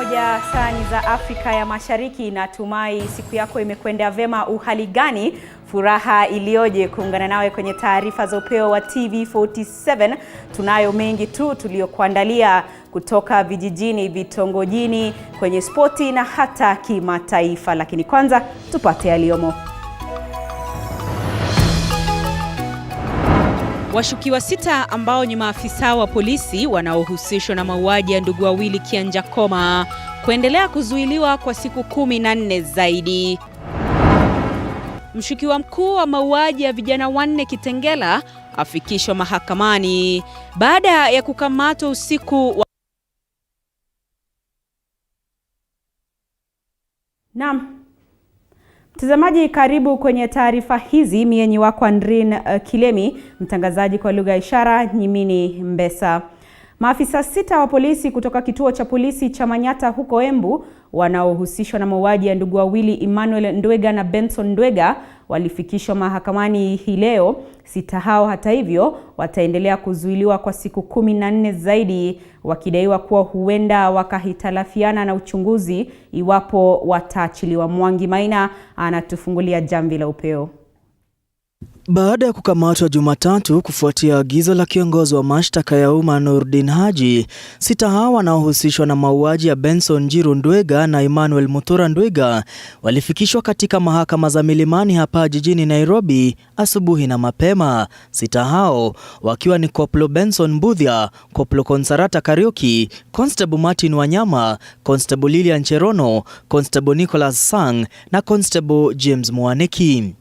1 saa za Afrika ya Mashariki. Natumai siku yako imekwenda vema. Uhali gani? Furaha ilioje kuungana nawe kwenye taarifa za upeo wa TV47. Tunayo mengi tu tuliokuandalia kutoka vijijini, vitongojini, kwenye spoti na hata kimataifa. Lakini kwanza tupate yaliyomo. Washukiwa 6 ambao ni maafisa wa polisi wanaohusishwa na mauaji ya ndugu wawili Kianjakoma kuendelea kuzuiliwa kwa siku 14 zaidi. Mshukiwa mkuu wa mauaji ya vijana 4 Kitengela afikishwa mahakamani baada ya kukamatwa usiku wa... Naam. Mtazamaji, karibu kwenye taarifa hizi. Mimi wako Andrin Kilemi, mtangazaji kwa lugha ya ishara Nyimini Mbesa. Maafisa 6 wa polisi kutoka kituo cha polisi cha Manyata huko Embu wanaohusishwa na mauaji ya ndugu wawili Emmanuel Ndwega na Benson Ndwega walifikishwa mahakamani hii leo. 6 hao hata hivyo wataendelea kuzuiliwa kwa siku 14 zaidi, wakidaiwa kuwa huenda wakahitalafiana na uchunguzi iwapo wataachiliwa. Mwangi Maina anatufungulia jamvi la upeo. Baada ya kukamatwa Jumatatu kufuatia agizo la kiongozi wa mashtaka ya umma Nurdin Haji, 6 hao wanaohusishwa na mauaji ya Benson Njiru Ndwega na Emmanuel Mutura Ndwega walifikishwa katika mahakama za Milimani hapa jijini Nairobi asubuhi na mapema. 6 hao wakiwa ni Koplo Benson Mbudhia, Koplo Konsarata Karioki, Constable Martin Wanyama, Constable Lilian Cherono, Constable Nicholas Sang na Constable James Mwaniki.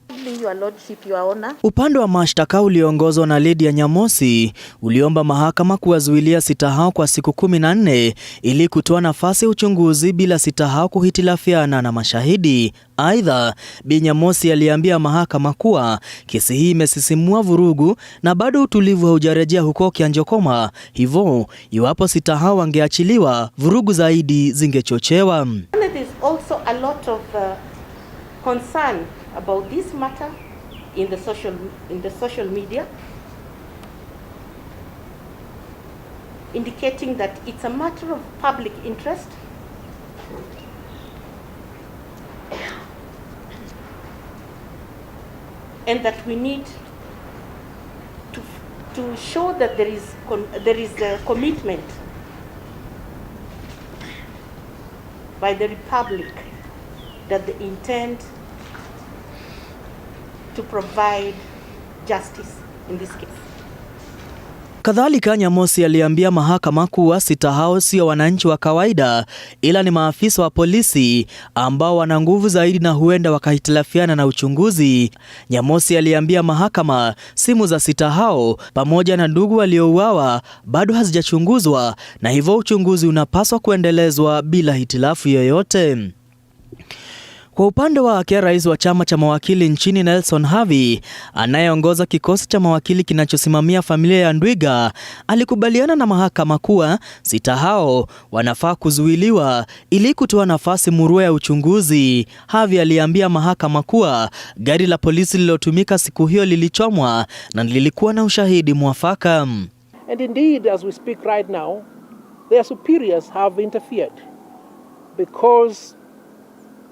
Upande wa mashtaka uliongozwa na Lydia Nyamosi uliomba mahakama kuwazuilia 6 hao kwa siku 14 ili kutoa nafasi ya uchunguzi bila 6 hao kuhitilafiana na mashahidi. Aidha, Bi Nyamosi aliambia mahakama kuwa kesi hii imesisimua vurugu na bado utulivu haujarejea huko Kianjakoma, hivyo iwapo 6 hao wangeachiliwa vurugu zaidi zingechochewa. Concern about this matter in the social media, indicating that it's a matter of public interest and that we need to show that there is a commitment by the Republic that they intend to provide justice in this case. Kadhalika, Nyamosi aliambia mahakama kuwa 6 hao sio wananchi wa kawaida ila ni maafisa wa polisi ambao wana nguvu zaidi na huenda wakahitilafiana na uchunguzi. Nyamosi aliambia mahakama simu za 6 hao pamoja na ndugu waliouawa bado hazijachunguzwa na hivyo uchunguzi unapaswa kuendelezwa bila hitilafu yoyote. Kwa upande wake, rais wa chama cha mawakili nchini Nelson Havi, anayeongoza kikosi cha mawakili kinachosimamia familia ya Ndwega, alikubaliana na mahakama kuwa 6 hao wanafaa kuzuiliwa ili kutoa nafasi murua ya uchunguzi. Havi aliambia mahakama kuwa gari la polisi lililotumika siku hiyo lilichomwa na lilikuwa na ushahidi mwafaka. And indeed, as we speak right now, their superiors have interfered because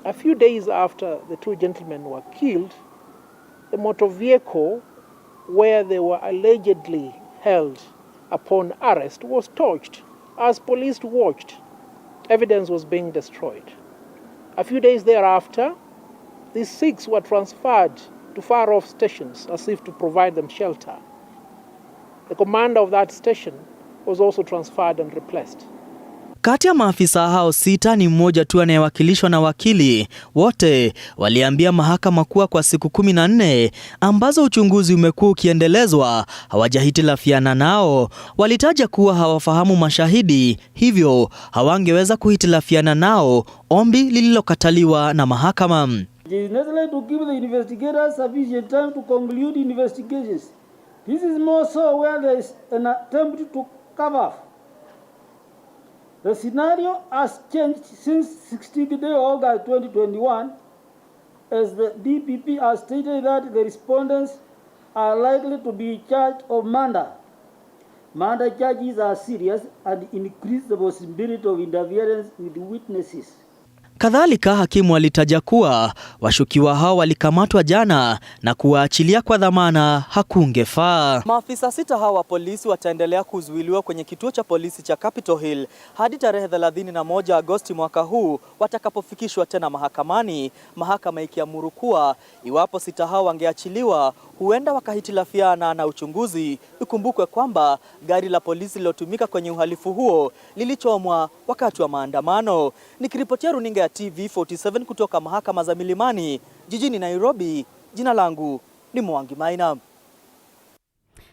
a few days after the 2 gentlemen were killed, the motor vehicle where they were allegedly held upon arrest was torched. As police watched, evidence was being destroyed. A few days thereafter, these 6 were transferred to far-off stations as if to provide them shelter. The commander of that station was also transferred and replaced. Kati ya maafisa hao 6 ni mmoja tu anayewakilishwa na wakili. Wote waliambia mahakama kuwa kwa siku 14 ambazo uchunguzi umekuwa ukiendelezwa hawajahitilafiana nao. Walitaja kuwa hawafahamu mashahidi, hivyo hawangeweza kuhitilafiana nao, ombi lililokataliwa na mahakama. It is necessary to give the investigators sufficient time to conclude investigations. This is more so where there is an attempt to cover. The scenario has changed since 16th day of August 2021, as the DPP has stated that the respondents are likely to be charged of murder. Murder charges are serious and increase the possibility of interference with witnesses. Kadhalika, hakimu alitaja kuwa washukiwa hao walikamatwa jana na kuwaachilia kwa dhamana hakungefaa. Maafisa 6 hao wa polisi wataendelea kuzuiliwa kwenye kituo cha polisi cha Capitol Hill hadi tarehe 31 Agosti mwaka huu watakapofikishwa tena mahakamani, mahakama ikiamuru kuwa iwapo 6 hao wangeachiliwa huenda wakahitilafiana na uchunguzi. Ikumbukwe kwamba gari la polisi lilotumika kwenye uhalifu huo lilichomwa wakati wa maandamano. Nikiripotia runinga ya TV47 kutoka mahakama za Milimani jijini Nairobi, jina langu ni Mwangi Maina.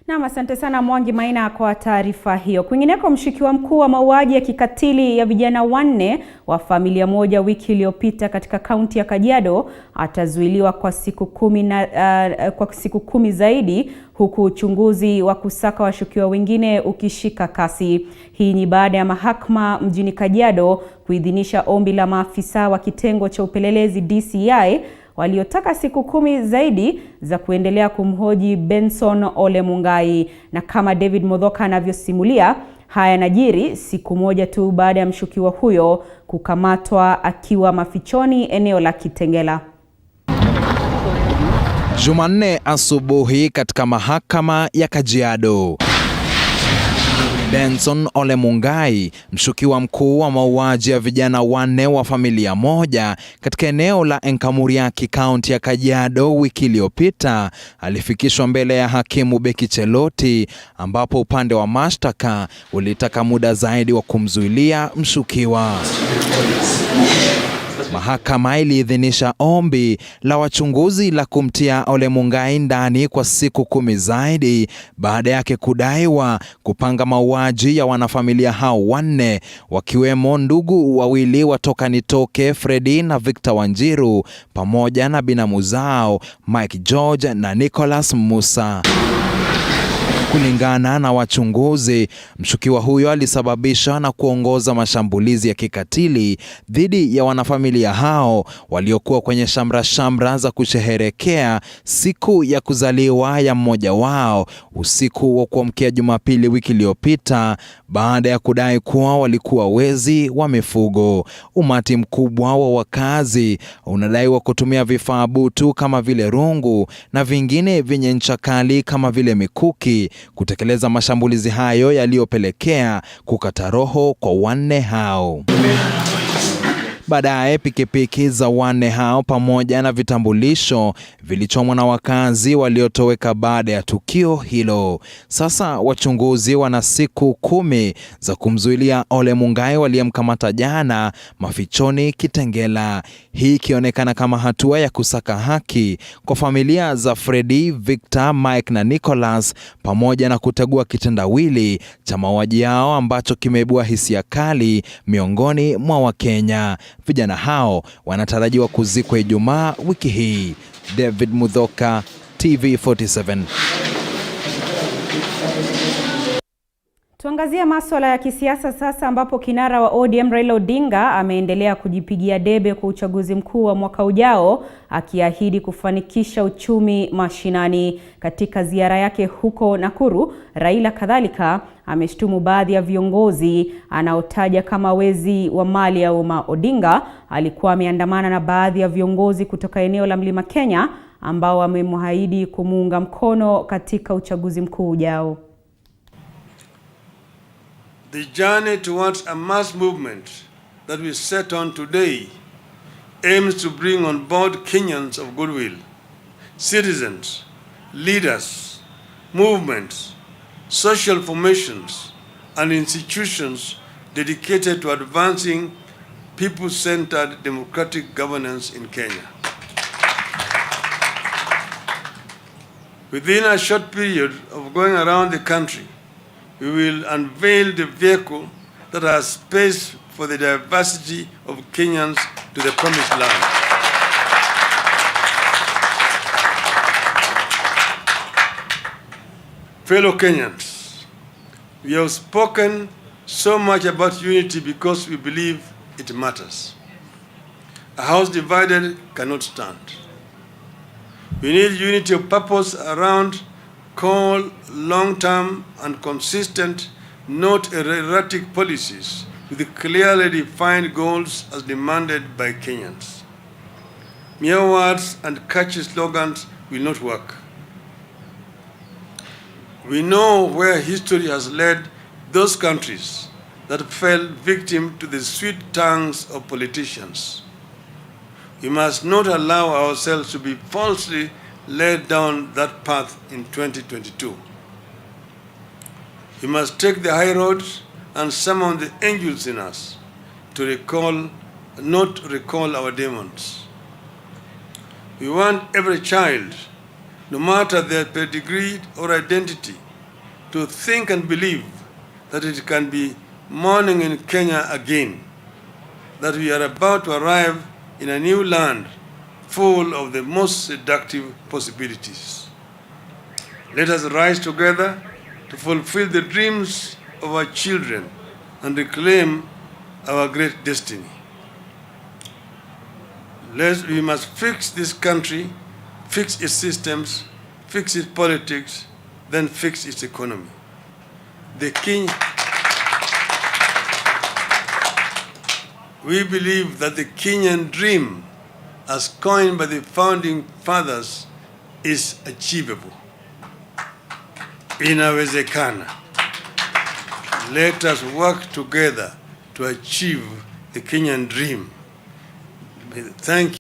Na asante sana Mwangi Maina kwa taarifa hiyo. Kwingineko, mshukiwa mkuu wa mauaji ya kikatili ya vijana 4 wa familia moja wiki iliyopita katika kaunti ya Kajiado atazuiliwa kwa siku 10 zaidi, huku uchunguzi wa kusaka washukiwa wengine ukishika kasi. Hii ni baada ya mahakama mjini Kajiado kuidhinisha ombi la maafisa wa kitengo cha upelelezi DCI waliotaka siku 10 zaidi za kuendelea kumhoji Benson Ole Mungai. Na kama David Modhoka anavyosimulia, haya yanajiri siku moja tu baada ya mshukiwa huyo kukamatwa akiwa mafichoni eneo la Kitengela. Jumanne asubuhi katika mahakama ya Kajiado, Benson Ole Mungai, mshukiwa mkuu wa mauaji ya vijana 4 wa familia moja katika eneo la Enkamuriaki, kaunti ya Kajiado wiki iliyopita, alifikishwa mbele ya hakimu Beki Cheloti, ambapo upande wa mashtaka ulitaka muda zaidi wa kumzuilia mshukiwa. Mahakama iliidhinisha ombi la wachunguzi la kumtia Ole Mungai ndani kwa siku 10 zaidi baada yake kudaiwa kupanga mauaji ya wanafamilia hao 4, wakiwemo ndugu wawili watoka Nitoke, Freddy na Victor Wanjiru, pamoja na binamu zao Mike George na Nicholas Musa. Kulingana na wachunguzi, mshukiwa huyo alisababisha na kuongoza mashambulizi ya kikatili dhidi ya wanafamilia hao waliokuwa kwenye shamra za kusherehekea siku ya kuzaliwa ya mmoja wao usiku wa kuamkia Jumapili wiki iliyopita, baada ya kudai kuwa walikuwa wezi wa mifugo. Umati mkubwa wa wakazi unadaiwa kutumia vifaa butu kama vile rungu na vingine vyenye ncha kali kama vile mikuki kutekeleza mashambulizi hayo yaliyopelekea kukata roho kwa 4 hao. Baadaye pikipiki za 4 hao pamoja na vitambulisho vilichomwa na wakazi waliotoweka baada ya tukio hilo. Sasa wachunguzi wana siku 10 za kumzuilia Ole Mungai waliyemkamata jana mafichoni Kitengela. Hii ikionekana kama hatua ya kusaka haki kwa familia za Freddy, Victor, Mike na Nicholas, pamoja na kutegua kitendawili cha mauaji yao ambacho kimeibua hisia kali miongoni mwa Wakenya. Vijana hao wanatarajiwa kuzikwa Ijumaa wiki hii. David Modhoka, TV47. Tuangazie masuala ya kisiasa sasa, ambapo kinara wa ODM Raila Odinga ameendelea kujipigia debe kwa uchaguzi mkuu wa mwaka ujao, akiahidi kufanikisha uchumi mashinani. Katika ziara yake huko Nakuru, Raila kadhalika ameshtumu baadhi ya viongozi anaotaja kama wezi wa mali ya umma. Odinga alikuwa ameandamana na baadhi ya viongozi kutoka eneo la Mlima Kenya ambao wamemhaidi kumuunga mkono katika uchaguzi mkuu ujao. The journey towards a mass movement that we set on today aims to bring on board Kenyans of goodwill, citizens, leaders, movements, social formations, and institutions dedicated to advancing people-centered democratic governance in Kenya. Within a short period of going around the country, we will unveil the vehicle that has space for the diversity of Kenyans to the promised land. Fellow Kenyans, we have spoken so much about unity because we believe it matters. A house divided cannot stand. We need unity of purpose around call long-term and consistent, not erratic policies with clearly defined goals as demanded by Kenyans. Mere words and catchy slogans will not work. We know where history has led those countries that fell victim to the sweet tongues of politicians. We must not allow ourselves to be falsely led down that path in 2022. We must take the high road and summon the angels in us to not recall our demons. We want every child, no matter their pedigree or identity, to think and believe that it can be morning in Kenya again, that we are about to arrive in a new land full of the most seductive possibilities. Let us rise together to fulfill the dreams of our children and reclaim our great destiny. We must fix this country, fix its systems, fix its politics, then fix its economy. We believe that the Kenyan dream, as coined by the founding fathers, is achievable. Inawezekana. Let us work together to achieve the Kenyan dream. Thank you.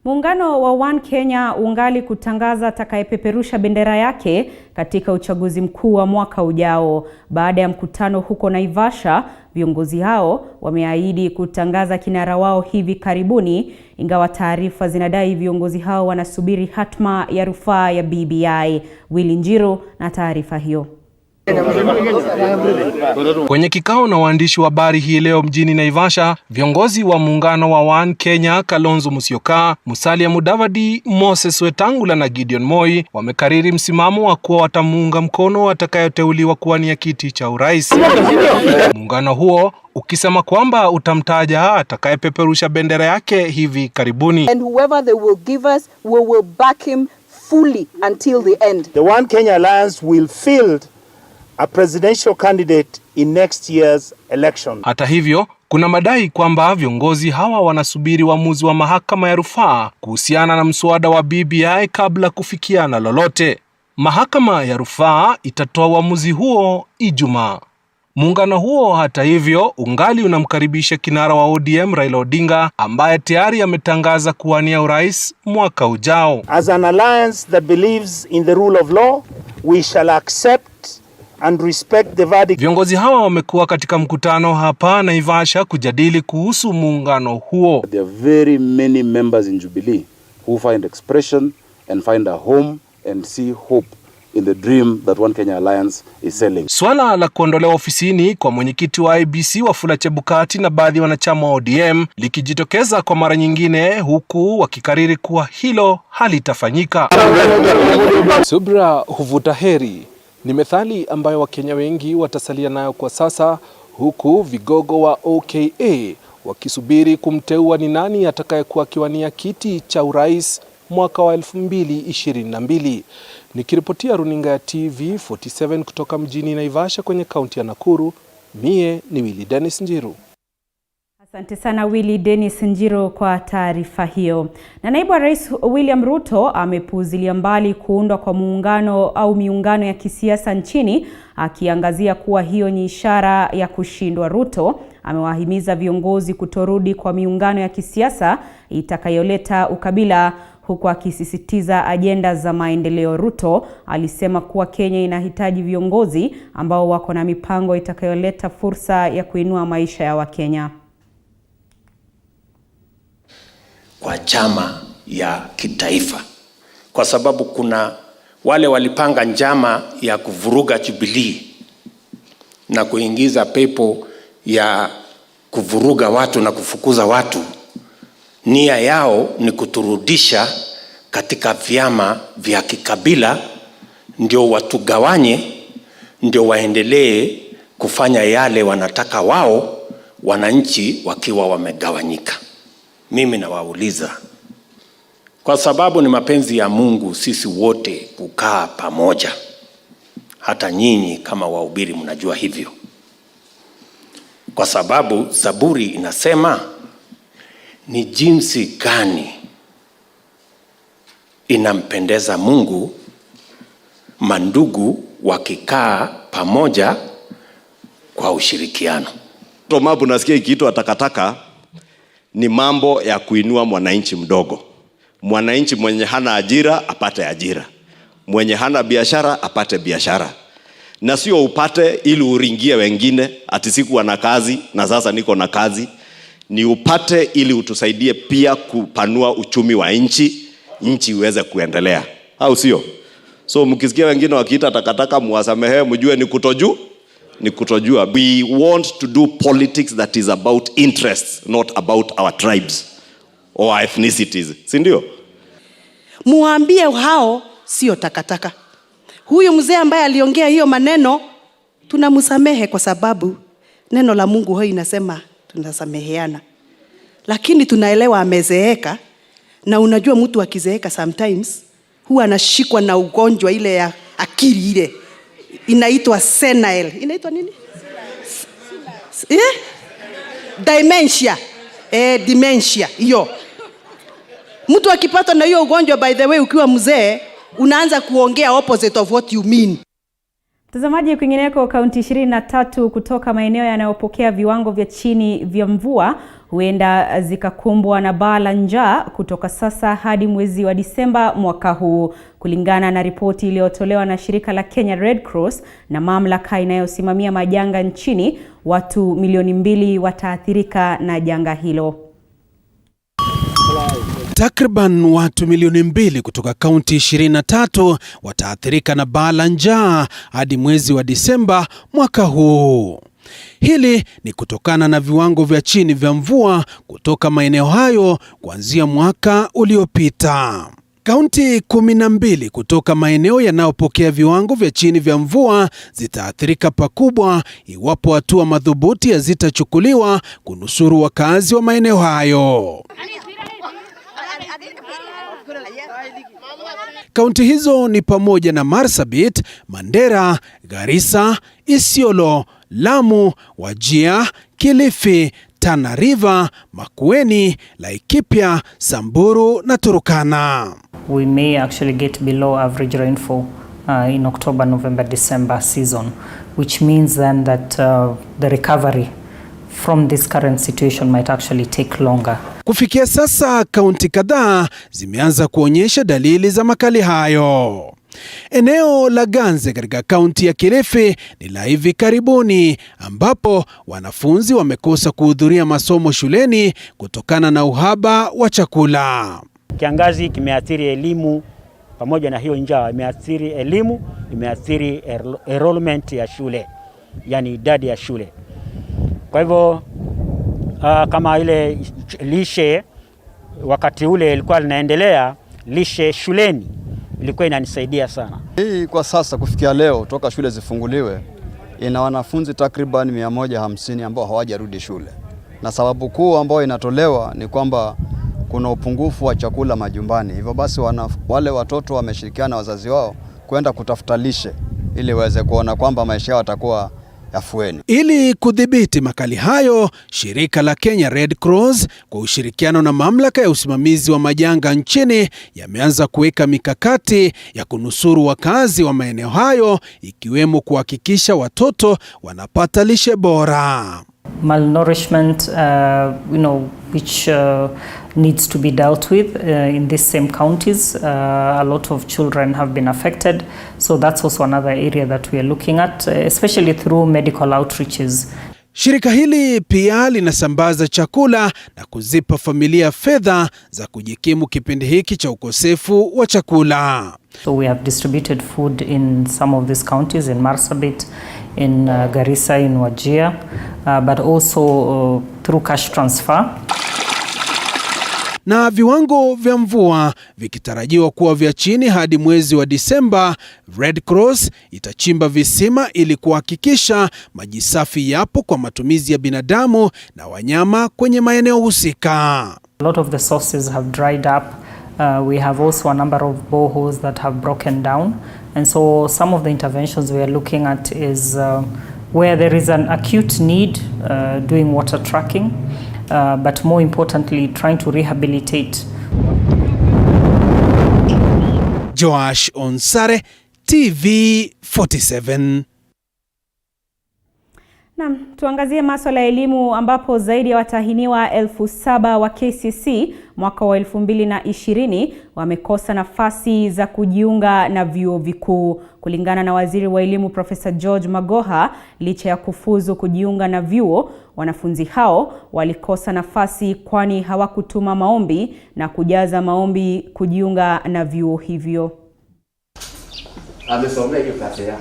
Muungano wa One Kenya ungali kutangaza atakayepeperusha bendera yake katika uchaguzi mkuu wa mwaka ujao. Baada ya mkutano huko Naivasha, viongozi hao wameahidi kutangaza kinara wao hivi karibuni, ingawa taarifa zinadai viongozi hao wanasubiri hatma ya rufaa ya BBI. Willy Njiru na taarifa hiyo. Kwenye kikao na waandishi wa habari hii leo mjini Naivasha, viongozi wa muungano wa One Kenya, Kalonzo Musyoka, Musalia Mudavadi, Moses Wetangula na Gideon Moi wamekariri msimamo wa kuwa watamuunga mkono atakayeteuliwa kuwania kiti cha urais. Muungano huo ukisema kwamba utamtaja atakayepeperusha bendera yake hivi karibuni. And whoever they will give us, we will back him fully until the end. The One Kenya Alliance will field a presidential candidate in next year's election. Hata hivyo, kuna madai kwamba viongozi hawa wanasubiri uamuzi wa mahakama ya rufaa kuhusiana na mswada wa BBI kabla kufikiana lolote. Mahakama ya rufaa itatoa uamuzi huo Ijumaa. Muungano huo hata hivyo ungali unamkaribisha kinara wa ODM Raila Odinga ambaye tayari ametangaza kuwania urais mwaka ujao. As an alliance that believes in the rule of law, we shall accept and respect the verdict. Viongozi hawa wamekuwa katika mkutano hapa Naivasha kujadili kuhusu muungano huo. There are very many members in Jubilee who find expression and find a home and see hope in the dream that One Kenya Alliance is selling. Swala la kuondolewa ofisini kwa mwenyekiti wa IEBC Wafula Chebukati na baadhi ya wanachama wa ODM likijitokeza kwa mara nyingine, huku wakikariri kuwa hilo halitafanyika. Subra huvuta heri ni methali ambayo Wakenya wengi watasalia nayo kwa sasa, huku vigogo wa OKA wakisubiri kumteua ni nani atakayekuwa akiwania kiti cha urais mwaka wa 2022. Nikiripotia runinga ya TV47 kutoka mjini Naivasha kwenye kaunti ya Nakuru, mie ni Willy Dennis Njiru. Asante sana Willy Dennis Njiru kwa taarifa hiyo. Na naibu wa Rais William Ruto amepuuzilia mbali kuundwa kwa muungano au miungano ya kisiasa nchini, akiangazia kuwa hiyo ni ishara ya kushindwa. Ruto amewahimiza viongozi kutorudi kwa miungano ya kisiasa itakayoleta ukabila, huku akisisitiza ajenda za maendeleo. Ruto alisema kuwa Kenya inahitaji viongozi ambao wako na mipango itakayoleta fursa ya kuinua maisha ya Wakenya. Kwa chama ya kitaifa, kwa sababu kuna wale walipanga njama ya kuvuruga Jubilee na kuingiza pepo ya kuvuruga watu na kufukuza watu. Nia yao ni kuturudisha katika vyama vya kikabila, ndio watugawanye, ndio waendelee kufanya yale wanataka wao, wananchi wakiwa wamegawanyika. Mimi nawauliza, Kwa sababu ni mapenzi ya Mungu sisi wote kukaa pamoja. Hata nyinyi kama wahubiri mnajua hivyo. Kwa sababu Zaburi inasema ni jinsi gani inampendeza Mungu mandugu wakikaa pamoja kwa ushirikiano. Tomabu nasikia ikiitwa takataka ni mambo ya kuinua mwananchi mdogo. Mwananchi mwenye hana ajira apate ajira. Mwenye hana biashara apate biashara. Na sio upate ili uringie wengine ati sikuwa na kazi na sasa niko na kazi. Ni upate ili utusaidie pia kupanua uchumi wa nchi iweze kuendelea. Au sio? So mkisikia wengine wakiita takataka muwasamehe, mjue ni kutojua. We want to do politics that is about interests, not about our tribes or our ethnicities. Si ndio? Muambie hao sio takataka. Huyu mzee ambaye aliongea hiyo maneno tunamsamehe kwa sababu neno la Mungu hoi inasema tunasameheana. Lakini tunaelewa amezeeka, na unajua mtu akizeeka sometimes huwa anashikwa na ugonjwa ile ya akili ile inaitwa senile. Inaitwa nini? Dementia. Dementia hiyo. Mtu akipata na hiyo ugonjwa, by the way, ukiwa mzee unaanza kuongea opposite of what you mean. Mtazamaji, kwingineko, kaunti 23 kutoka maeneo yanayopokea viwango vya chini vya mvua huenda zikakumbwa na baa la njaa kutoka sasa hadi mwezi wa Disemba mwaka huu. Kulingana na ripoti iliyotolewa na shirika la Kenya Red Cross na mamlaka inayosimamia majanga nchini, watu milioni 2 wataathirika na janga hilo. Takriban watu milioni 2 kutoka kaunti 23 wataathirika na baa la njaa hadi mwezi wa Disemba mwaka huu. Hili ni kutokana na viwango vya chini vya mvua kutoka maeneo hayo kuanzia mwaka uliopita. Kaunti 12 kutoka maeneo yanayopokea viwango vya chini vya mvua zitaathirika pakubwa iwapo hatua madhubuti hazitachukuliwa kunusuru wakazi wa maeneo hayo. Kaunti hizo ni pamoja na Marsabit, Mandera, Garissa, Isiolo, Lamu, Wajir, Kilifi, Tana River, Makueni, Laikipia, Samburu na Turkana. We may actually get below average rainfall in October, November, December season, which means then that the recovery from this current situation might actually take longer. Kufikia sasa, kaunti kadhaa zimeanza kuonyesha dalili za makali hayo. Eneo la Ganze katika kaunti ya Kilifi ni la hivi karibuni ambapo wanafunzi wamekosa kuhudhuria masomo shuleni kutokana na uhaba wa chakula. Kiangazi kimeathiri elimu, pamoja na hiyo njaa imeathiri elimu, imeathiri enrollment ya shule, yani idadi ya shule. Kwa hivyo kama ile lishe wakati ule ilikuwa linaendelea, lishe shuleni ilikuwa inanisaidia sana. Hii kwa sasa kufikia leo toka shule zifunguliwe ina wanafunzi takriban 150 ambao hawajarudi shule. Na sababu kuu ambayo inatolewa ni kwamba kuna upungufu wa chakula majumbani. Hivyo basi wale watoto wameshirikiana na wazazi wao kwenda kutafuta lishe ili waweze kuona kwamba maisha yao yatakuwa afueni. Ili kudhibiti makali hayo, shirika la Kenya Red Cross kwa ushirikiano na mamlaka ya usimamizi wa majanga nchini yameanza kuweka mikakati ya kunusuru wakazi wa maeneo hayo, ikiwemo kuhakikisha watoto wanapata lishe bora. Malnourishment, which needs to be dealt with in these same counties. A lot of children have been affected, so that's also another area that we are looking at, especially through medical outreaches. Shirika hili pia linasambaza chakula na kuzipa familia fedha za kujikimu kipindi hiki cha ukosefu wa chakula. So we have distributed food in some of these counties, in Marsabit, in Garissa, in Wajir, but also through cash transfer. Na viwango vya mvua vikitarajiwa kuwa vya chini hadi mwezi wa Disemba, Red Cross itachimba visima ili kuhakikisha maji safi yapo kwa matumizi ya binadamu na wanyama kwenye maeneo husika. A lot of the sources have dried up We have also a number of boreholes that have broken down. And so some of the interventions we are looking at is where there is an acute need, doing water tracking, but more importantly, trying to rehabilitate. Joash Onsare, TV47. Naam, tuangazie masuala ya elimu ambapo zaidi ya watahiniwa 7,000 wa KCSE mwaka wa 2020 wamekosa nafasi za kujiunga na vyuo vikuu. Kulingana na Waziri wa Elimu Profesa George Magoha, licha ya kufuzu kujiunga na vyuo, wanafunzi hao walikosa nafasi kwani hawakutuma maombi na kujaza maombi kujiunga na vyuo hivyo. Amesomea hiyo klasi ya.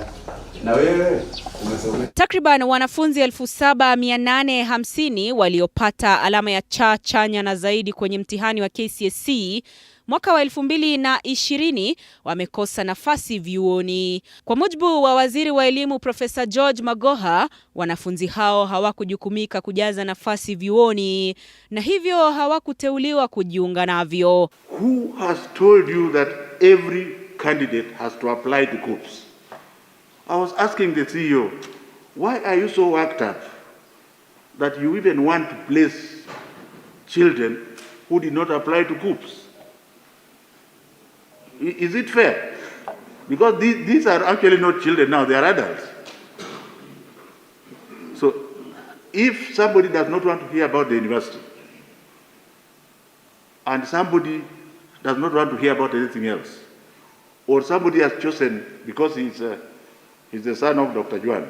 Na wewe umesomea. Takriban wanafunzi 7,850 waliopata alama ya cha chanya na zaidi kwenye mtihani wa KCSE mwaka wa 2020 wamekosa nafasi vyuoni. Kwa mujibu wa Waziri wa Elimu Profesa George Magoha, wanafunzi hao hawakujukumika kujaza nafasi vyuoni na hivyo hawakuteuliwa kujiunga navyo. Who has told you that every candidate has to apply to COOPS? I was asking the CEO, why are you so worked up that you even want to place children who did not apply to COOPS? Is it fair? Because these are actually not children now, they are adults. So if somebody does not want to hear about the university, and somebody does not want to hear about anything else, or somebody has chosen because he's the son of Dr. Juan,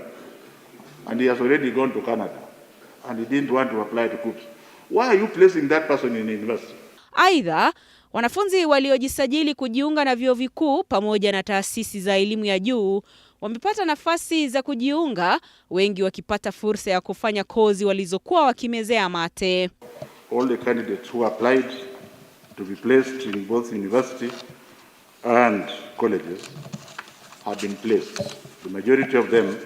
and he has already gone to Canada, and he didn't want to apply to COOPS, why are you placing that person in the university? Aidha, wanafunzi waliojisajili kujiunga na vyuo vikuu pamoja na taasisi za elimu ya juu wamepata nafasi za kujiunga, wengi wakipata fursa ya kufanya kozi walizokuwa wakimezea mate. All the candidates who applied to be placed in both university and colleges have been placed. The majority of them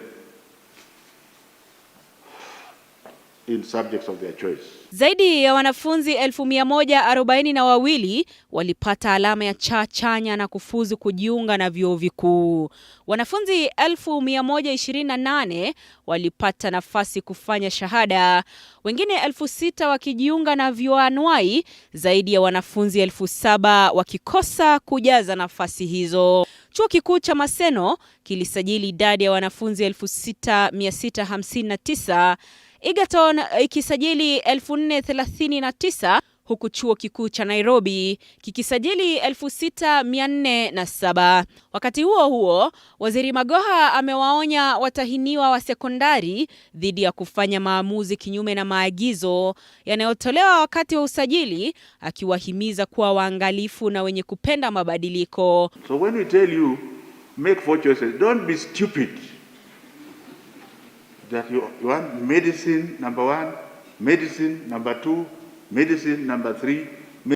in subjects of their choice. Zaidi ya wanafunzi 1,142 walipata alama ya cha chanya na kufuzu kujiunga na vyuo vikuu. Wanafunzi 1,128 walipata nafasi kufanya shahada, wengine 6,000 wakijiunga na vyuo anuai, zaidi ya wanafunzi 7,000 wakikosa kujaza nafasi hizo. Chuo Kikuu cha Maseno kilisajili idadi ya wanafunzi 6,659, Egerton ikisajili 4,039, huku Chuo Kikuu cha Nairobi kikisajili 6,407. Wakati huo huo, Waziri Magoha amewaonya watahiniwa wa sekondari dhidi ya kufanya maamuzi kinyume na maagizo yanayotolewa wakati wa usajili, akiwahimiza kuwa waangalifu na wenye kupenda mabadiliko. So when we tell you make 4 choices, don't be stupid. That you want medicine number 1, medicine number 2, medicine number 3,